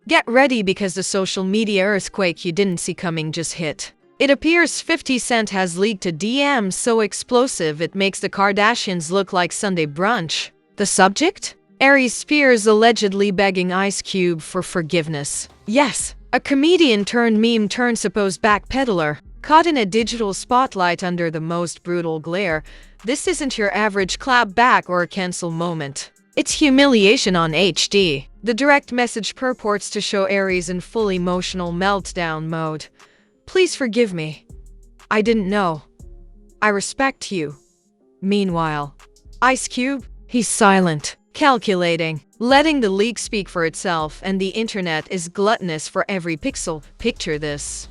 Get ready because the social media earthquake you didn't see coming just hit. It appears 50 Cent has leaked a DM so explosive it makes the Kardashians look like Sunday brunch. The subject? Aries Spears allegedly begging Ice Cube for forgiveness. Yes, a comedian turned meme turned supposed backpedaler. Caught in a digital spotlight under the most brutal glare, this isn't your average clap back or cancel moment. It's humiliation on HD. The direct message purports to show Aries in full emotional meltdown mode. Please forgive me. I didn't know. I respect you. Meanwhile, Ice Cube? He's silent, calculating, letting the leak speak for itself, and the internet is gluttonous for every pixel. Picture this.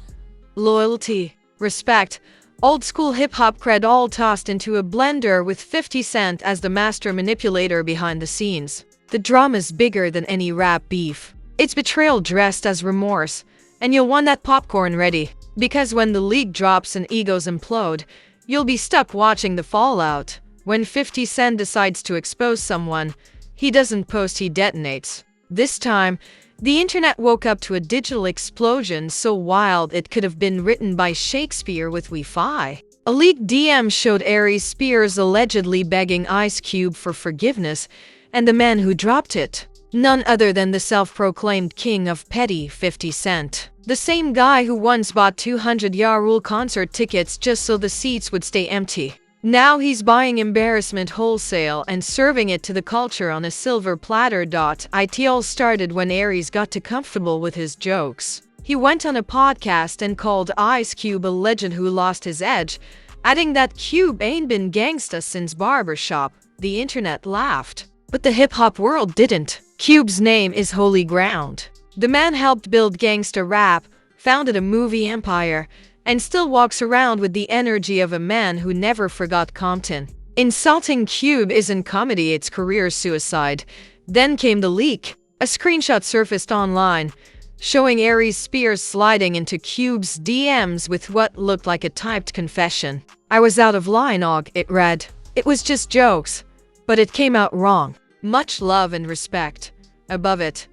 Loyalty, respect, old school hip-hop cred all tossed into a blender with 50 Cent as the master manipulator behind the scenes. The drama's bigger than any rap beef. It's betrayal dressed as remorse, and you'll want that popcorn ready. Because when the leak drops and egos implode, you'll be stuck watching the fallout. When 50 Cent decides to expose someone, he doesn't post, he detonates. This time, the internet woke up to a digital explosion so wild it could have been written by Shakespeare with Wi-Fi. A leaked DM showed Aries Spears allegedly begging Ice Cube for forgiveness, and the man who dropped it, none other than the self-proclaimed king of petty 50 Cent. The same guy who once bought 200 Ja Rule concert tickets just so the seats would stay empty. Now he's buying embarrassment wholesale and serving it to the culture on a silver platter. It all started when Aries got too comfortable with his jokes. He went on a podcast and called Ice Cube a legend who lost his edge, adding that Cube ain't been gangsta since barbershop. The internet laughed. But the hip-hop world didn't. Cube's name is holy ground. The man helped build gangsta rap, founded a movie empire, and still walks around with the energy of a man who never forgot Compton. Insulting Cube isn't comedy, it's career suicide. Then came the leak. A screenshot surfaced online, showing Aries Spears sliding into Cube's DMs with what looked like a typed confession. I was out of line, it read. It was just jokes, but it came out wrong. Much love and respect. Above it,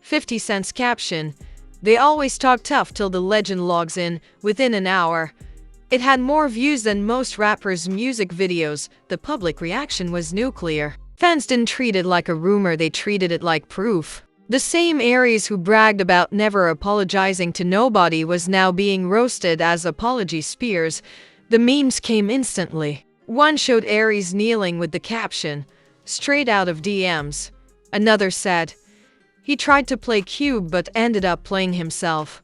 50 Cent's caption, they always talk tough till the legend logs in within an hour. It had more views than most rappers' music videos. The public reaction was nuclear. Fans didn't treat it like a rumor, they treated it like proof. The same Aries who bragged about never apologizing to nobody was now being roasted as Apology Spears. The memes came instantly. One showed Aries kneeling with the caption, straight out of DMs. Another said, he tried to play Cube but ended up playing himself.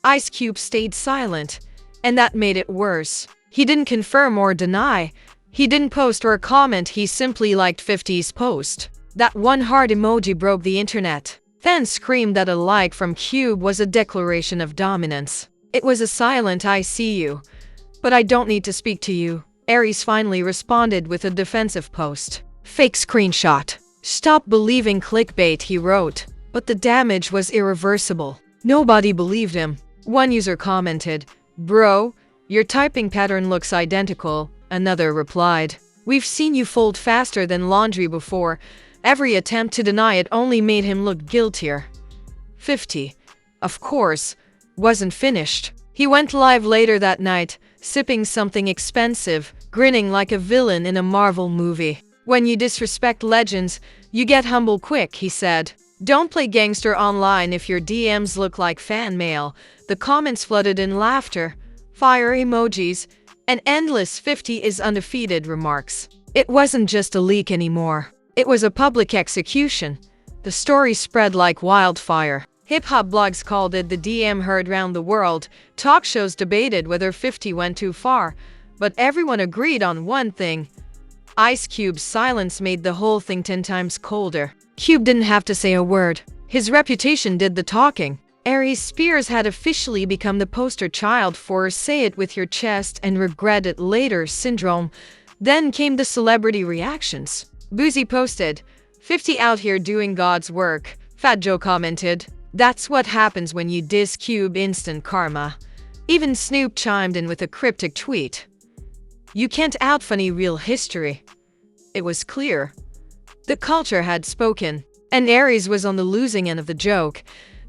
Ice Cube stayed silent, and that made it worse. He didn't confirm or deny. He didn't post or comment, he simply liked 50's post. That one heart emoji broke the internet. Fans screamed that a like from Cube was a declaration of dominance. It was a silent I see you, but I don't need to speak to you. Aries finally responded with a defensive post. Fake screenshot. Stop believing clickbait, he wrote. But the damage was irreversible. Nobody believed him. One user commented, "Bro, your typing pattern looks identical." Another replied, "We've seen you fold faster than laundry before." Every attempt to deny it only made him look guiltier. 50, of course, wasn't finished. He went live later that night, sipping something expensive, grinning like a villain in a Marvel movie. When you disrespect legends, you get humble quick, he said. Don't play gangster online if your DMs look like fan mail. The comments flooded in laughter, fire emojis, and endless 50 is undefeated remarks. It wasn't just a leak anymore. It was a public execution. The story spread like wildfire. Hip-hop blogs called it the DM heard round the world. Talk shows debated whether 50 went too far. But everyone agreed on one thing. Ice Cube's silence made the whole thing 10 times colder. Cube didn't have to say a word. His reputation did the talking. Aries Spears had officially become the poster child for say it with your chest and regret it later syndrome. Then came the celebrity reactions. Boozy posted, 50 out here doing God's work. Fat Joe commented, that's what happens when you diss Cube, instant karma. Even Snoop chimed in with a cryptic tweet. You can't out-funny real history. It was clear. The culture had spoken, and Aries was on the losing end of the joke.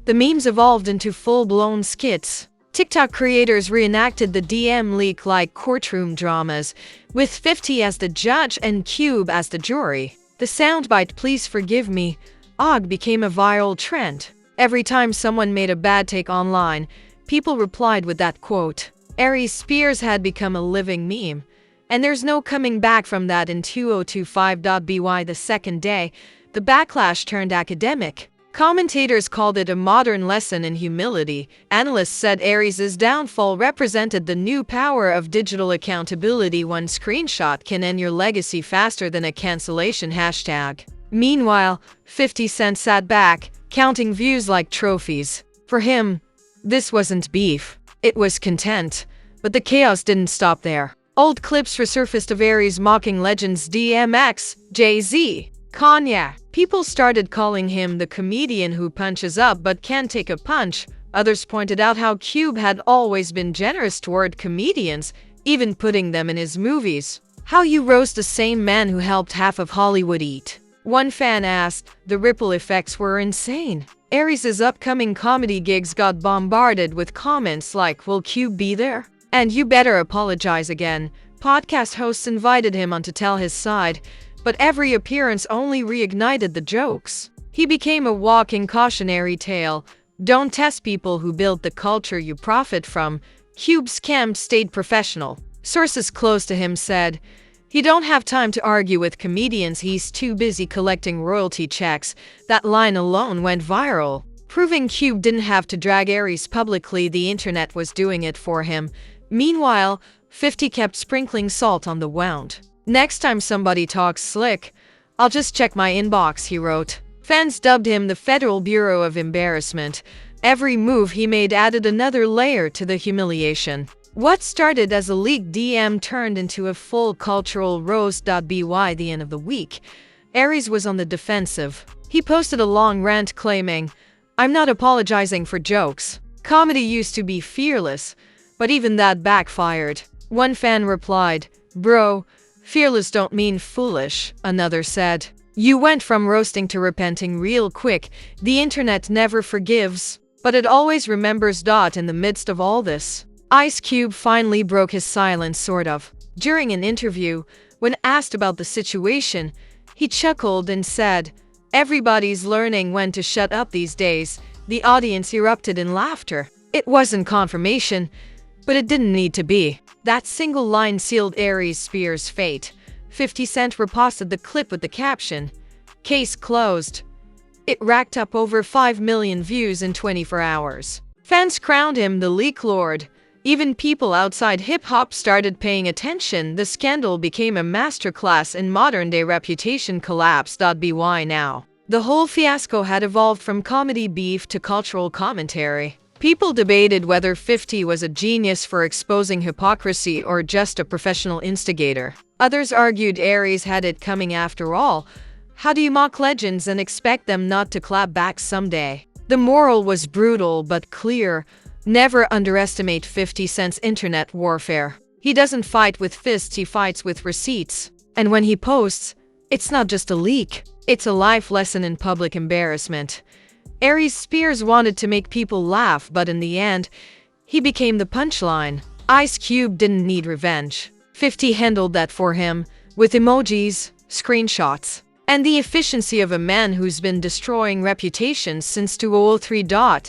The memes evolved into full-blown skits. TikTok creators reenacted the DM leak like courtroom dramas, with 50 as the judge and Cube as the jury. The soundbite "Please forgive me, OG" became a viral trend. Every time someone made a bad take online, people replied with that quote. Aries Spears had become a living meme, and there's no coming back from that. In 2025.by the second day, the backlash turned academic. Commentators called it a modern lesson in humility. Analysts said Aries' downfall represented the new power of digital accountability. One screenshot can end your legacy faster than a cancellation hashtag. Meanwhile, 50 Cent sat back, counting views like trophies. For him, this wasn't beef. It was content. But the chaos didn't stop there. Old clips resurfaced of Aries mocking legends DMX, Jay-Z, Kanye. People started calling him the comedian who punches up but can't take a punch. Others pointed out how Cube had always been generous toward comedians, even putting them in his movies. How you roast the same man who helped half of Hollywood eat? One fan asked. The ripple effects were insane. Aries' upcoming comedy gigs got bombarded with comments like, "Will Cube be there? And you better apologize again." Podcast hosts invited him on to tell his side, but every appearance only reignited the jokes. He became a walking cautionary tale. Don't test people who build the culture you profit from. Cube's camp stayed professional. Sources close to him said, "He don't have time to argue with comedians, he's too busy collecting royalty checks." That line alone went viral, proving Cube didn't have to drag Aries publicly. The internet was doing it for him. Meanwhile, 50 kept sprinkling salt on the wound. "Next time somebody talks slick, I'll just check my inbox," he wrote. Fans dubbed him the Federal Bureau of Embarrassment. Every move he made added another layer to the humiliation. What started as a leaked DM turned into a full cultural roast. By the end of the week, Aries was on the defensive. He posted a long rant claiming, "I'm not apologizing for jokes. Comedy used to be fearless, but even that backfired." One fan replied, "Bro, fearless don't mean foolish." Another said, "You went from roasting to repenting real quick. The internet never forgives, but it always remembers." In the midst of all this, Ice Cube finally broke his silence, sort of. During an interview, when asked about the situation, he chuckled and said, "Everybody's learning when to shut up these days." The audience erupted in laughter. It wasn't confirmation, but it didn't need to be. That single line sealed Aries Spears' fate. 50 Cent reposted the clip with the caption, "Case closed." It racked up over 5 million views in 24 hours. Fans crowned him the leak lord. Even people outside hip-hop started paying attention. The scandal became a masterclass in modern-day reputation collapse. By now, the whole fiasco had evolved from comedy beef to cultural commentary. People debated whether 50 was a genius for exposing hypocrisy or just a professional instigator. Others argued Aries had it coming after all. How do you mock legends and expect them not to clap back someday? The moral was brutal but clear. Never underestimate 50 Cent's internet warfare. He doesn't fight with fists, he fights with receipts. And when he posts, it's not just a leak, it's a life lesson in public embarrassment. Aries Spears wanted to make people laugh, but in the end, he became the punchline. Ice Cube didn't need revenge. 50 handled that for him, with emojis, screenshots, and the efficiency of a man who's been destroying reputations since 2003.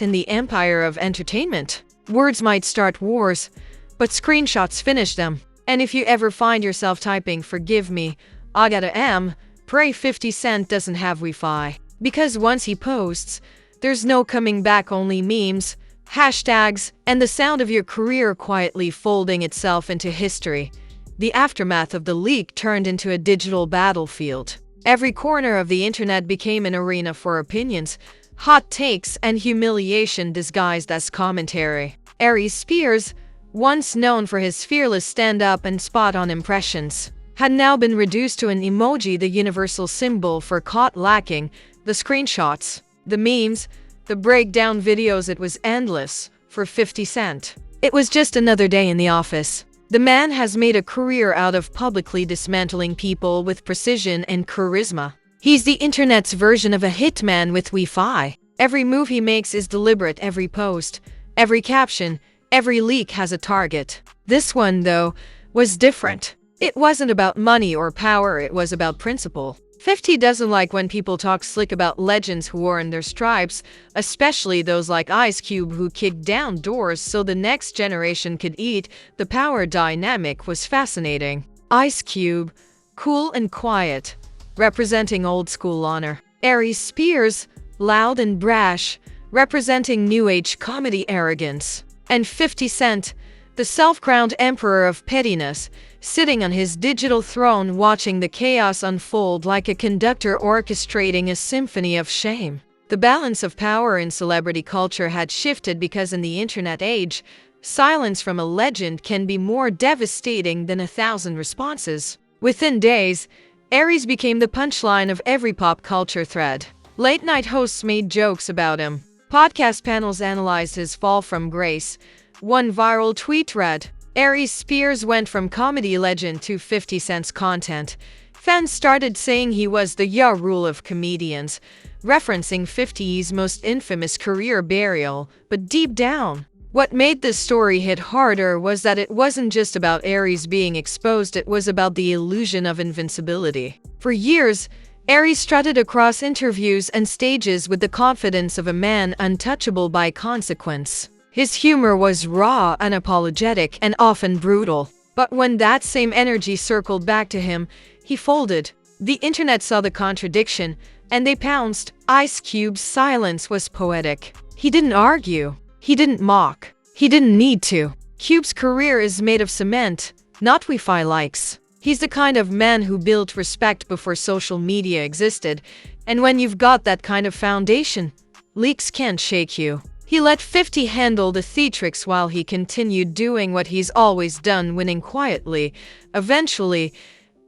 In the empire of entertainment, words might start wars, but screenshots finish them. And if you ever find yourself typing "forgive me, I gotta pray 50 Cent doesn't have Wi-Fi. Because once he posts, there's no coming back, only memes, hashtags, and the sound of your career quietly folding itself into history. The aftermath of the leak turned into a digital battlefield. Every corner of the internet became an arena for opinions, hot takes, and humiliation disguised as commentary. Aries Spears, once known for his fearless stand-up and spot-on impressions, had now been reduced to an emoji, the universal symbol for caught lacking. The screenshots, the memes, the breakdown videos, it was endless for 50 Cent. It was just another day in the office. The man has made a career out of publicly dismantling people with precision and charisma. He's the internet's version of a hitman with Wi-Fi. Every move he makes is deliberate, every post, every caption, every leak has a target. This one, though, was different. It wasn't about money or power, it was about principle. 50 doesn't like when people talk slick about legends who earned their stripes, especially those like Ice Cube who kicked down doors so the next generation could eat. The power dynamic was fascinating. Ice Cube, cool and quiet, representing old school honor. Aries Spears, loud and brash, representing new age comedy arrogance. And 50 Cent, the self-crowned emperor of pettiness, sitting on his digital throne watching the chaos unfold like a conductor orchestrating a symphony of shame. The balance of power in celebrity culture had shifted because in the internet age, silence from a legend can be more devastating than 1,000 responses. Within days, Aries became the punchline of every pop culture thread. Late-night hosts made jokes about him. Podcast panels analyzed his fall from grace. One viral tweet read, "Aries Spears went from comedy legend to 50 Cent's content." Fans started saying he was the Ya Rule of comedians, referencing 50's most infamous career burial. But deep down, what made this story hit harder was that it wasn't just about Aries being exposed, it was about the illusion of invincibility. For years, Aries strutted across interviews and stages with the confidence of a man untouchable by consequence. His humor was raw, unapologetic, and often brutal. But when that same energy circled back to him, he folded. The internet saw the contradiction, and they pounced. Ice Cube's silence was poetic. He didn't argue. He didn't mock. He didn't need to. Cube's career is made of cement, not Wi-Fi likes. He's the kind of man who built respect before social media existed, and when you've got that kind of foundation, leaks can't shake you. He let 50 handle the theatrics while he continued doing what he's always done, winning quietly. Eventually,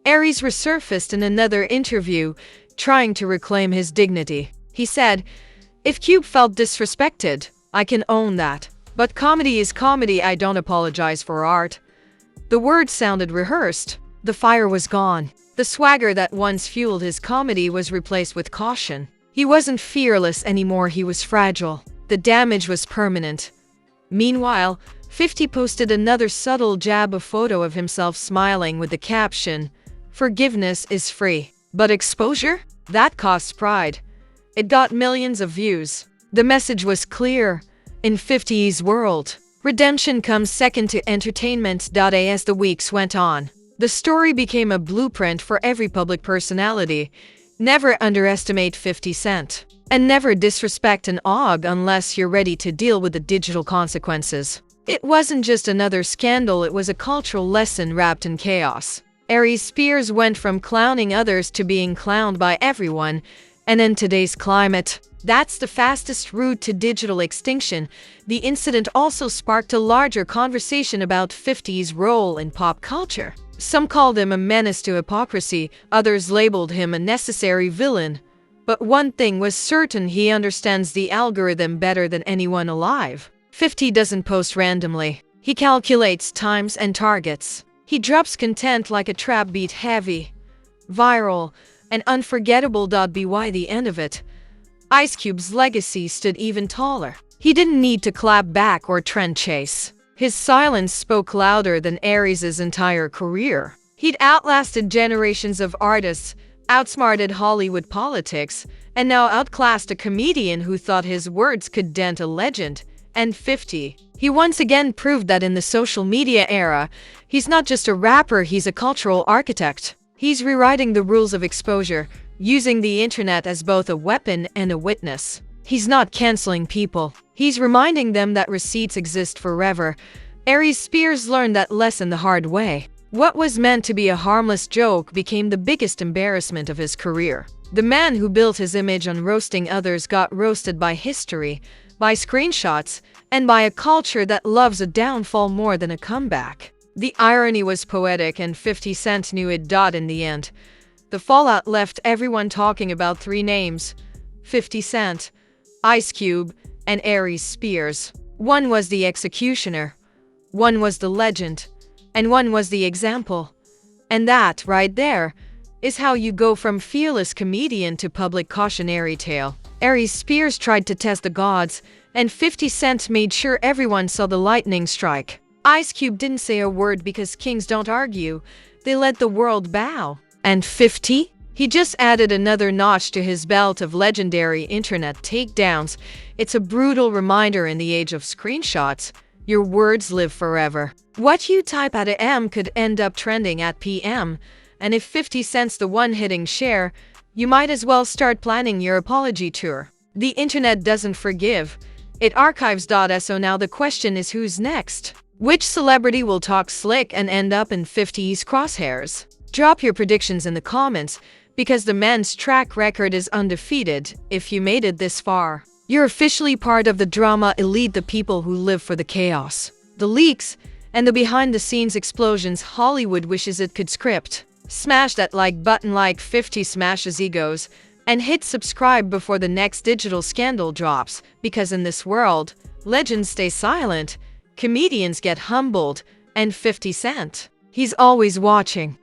Aries resurfaced in another interview, trying to reclaim his dignity. He said, "If Cube felt disrespected, I can own that. But comedy is comedy, I don't apologize for art." The words sounded rehearsed. The fire was gone. The swagger that once fueled his comedy was replaced with caution. He wasn't fearless anymore, he was fragile. The damage was permanent. Meanwhile, 50 posted another subtle jab, a photo of himself smiling with the caption, "Forgiveness is free. But exposure? That costs pride." It got millions of views. The message was clear. In 50's world, redemption comes second to entertainment. As the weeks went on, the story became a blueprint for every public personality. Never underestimate 50 Cent. And never disrespect an OG unless you're ready to deal with the digital consequences. It wasn't just another scandal, it was a cultural lesson wrapped in chaos. Aries Spears went from clowning others to being clowned by everyone. And in today's climate, that's the fastest route to digital extinction. The incident also sparked a larger conversation about 50's role in pop culture. Some called him a menace to hypocrisy, others labeled him a necessary villain. But one thing was certain, he understands the algorithm better than anyone alive. 50 doesn't post randomly. He calculates times and targets. He drops content like a trap beat, heavy, viral, and unforgettable. By the end of it, Ice Cube's legacy stood even taller. He didn't need to clap back or trend chase. His silence spoke louder than Aries's entire career. He'd outlasted generations of artists, outsmarted Hollywood politics, and now outclassed a comedian who thought his words could dent a legend. And 50, he once again proved that in the social media era, he's not just a rapper, he's a cultural architect. He's rewriting the rules of exposure, using the internet as both a weapon and a witness. He's not canceling people. He's reminding them that receipts exist forever. Aries Spears learned that lesson the hard way. What was meant to be a harmless joke became the biggest embarrassment of his career. The man who built his image on roasting others got roasted by history, by screenshots, and by a culture that loves a downfall more than a comeback. The irony was poetic, and 50 Cent knew it. In the end, the fallout left everyone talking about three names: 50 Cent, Ice Cube, and Aries Spears. One was the executioner, one was the legend, and one was the example. And that, right there, is how you go from fearless comedian to public cautionary tale. Aries Spears tried to test the gods, and 50 Cent made sure everyone saw the lightning strike. Ice Cube didn't say a word because kings don't argue. They let the world bow. And 50? He just added another notch to his belt of legendary internet takedowns. It's a brutal reminder in the age of screenshots. Your words live forever. What you type at AM could end up trending at PM. And if 50 Cent's the one hitting share, you might as well start planning your apology tour. The internet doesn't forgive. It archives. So now the question is, who's next? Which celebrity will talk slick and end up in 50's crosshairs? Drop your predictions in the comments, because the man's track record is undefeated. If you made it this far, you're officially part of the drama elite, the people who live for the chaos, the leaks, and the behind-the-scenes explosions Hollywood wishes it could script. Smash that like button like 50 smashes egos, and hit subscribe before the next digital scandal drops, because in this world, legends stay silent, comedians get humbled, and 50 Cent, he's always watching.